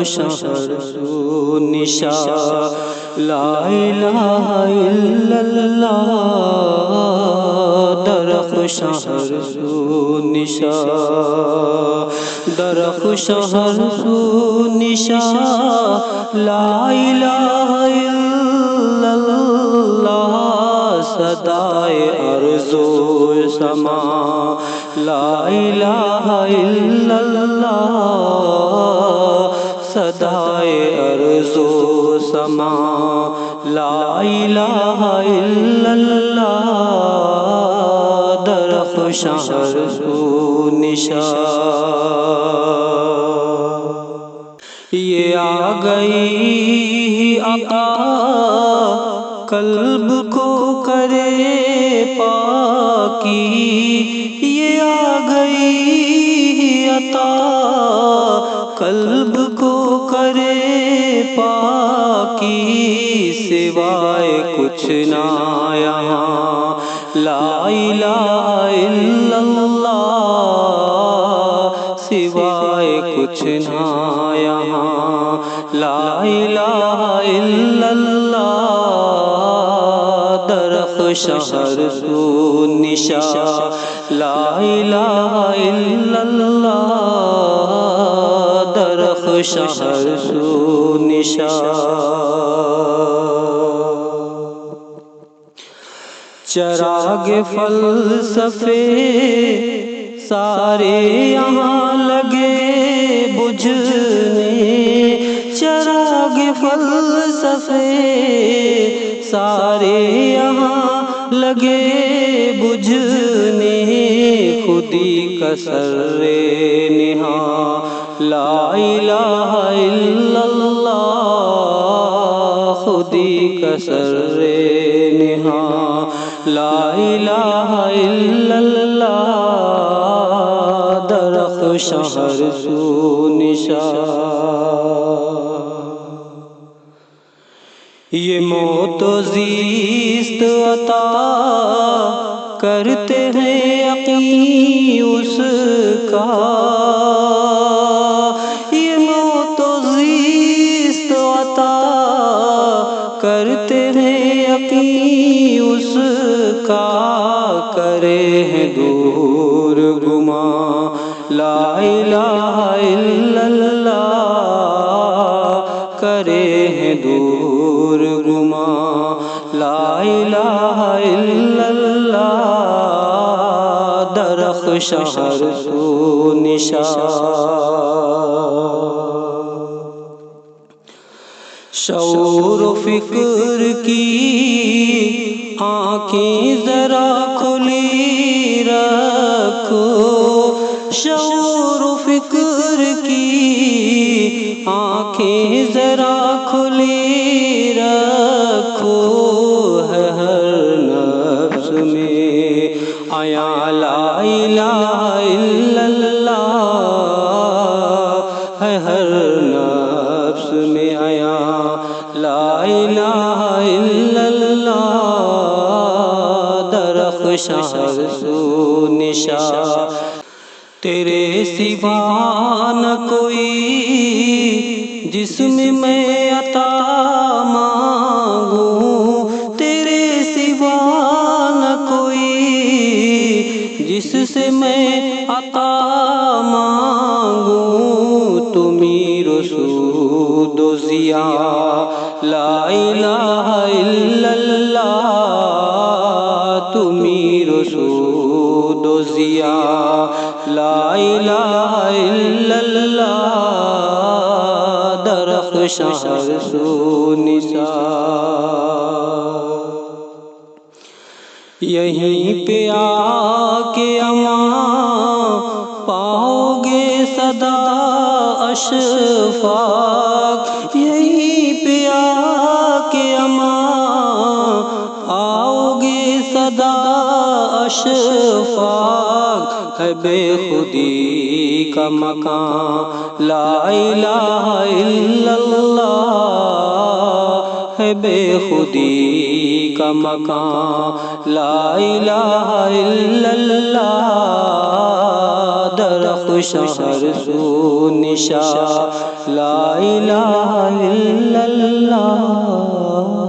شہر سو نشا لا الہ الا اللہ درخ شہر سو نشا درخ شہر سو نشا لا الہ الا اللہ صدائے ارض و سما لا الہ الا اللہ صدائے ارض و سما لا الہ الا اللہ درخ شہر سو نشا یہ آ گئی عطا قلب کو کرے پاکی یہ آ گئی عطا قلب کو کرے پاکی سوائے کچھ نہ یہاں لا الہ الا اللہ سوائے کچھ نہ یہاں لا الہ الا اللہ درخ شہر سو نشا لا الہ الا اللہ درخ شہر سو نشا چراغ فلسفے سارے یہاں لگے بجھنے چراغ فلسفے سارے یہاں لگے بجھنے خودی کا سر نہاں لا الہ الا اللہ خودی کا سر نہاں لا الہ الا اللہ درخ شہر سو نشا یہ موت و زیست عطا کرتے ہیں یقین اس کا یہ موت و زیست عطا کرتے ہیں یقین اس کا کرے ہیں دور گما لا الہ الا اللہ کرے ہیں دور گما لا الہ الا اللہ درخ شہر سو نشا شعور و فکر کی آنکھیں ذرا کھلی رکھو شعور و فکر کی آنکھیں ذرا کھلی رکھو ہے ہر نفس میں آیا لا الہ الا اللہ ہے ہر نفس میں آیا لا الہ الا اللہ درخ شہر سو نشا تیرے سوا نہ کوئی جسم میں عطا مانگوں تیرے سوا نہ کوئی جس سے میں عطا مانگوں تمہیں رسود و ضیا لا الہ الا اللہ تمہیں رسود و ضیا لا الہ الا اللہ درخ شہر سو نشا یہیں پہ آ کے اماں پاؤ گے صدا اشفاق یہیں پہ آ کے اماں آؤ گے صدا اشفاق ہے بے خودی کا مکان لا الہ الا اللہ ہے بے خودی کا مکان، لا الہ الا اللہ درخشاں ہر سو نشاں، لا الہ الا اللہ۔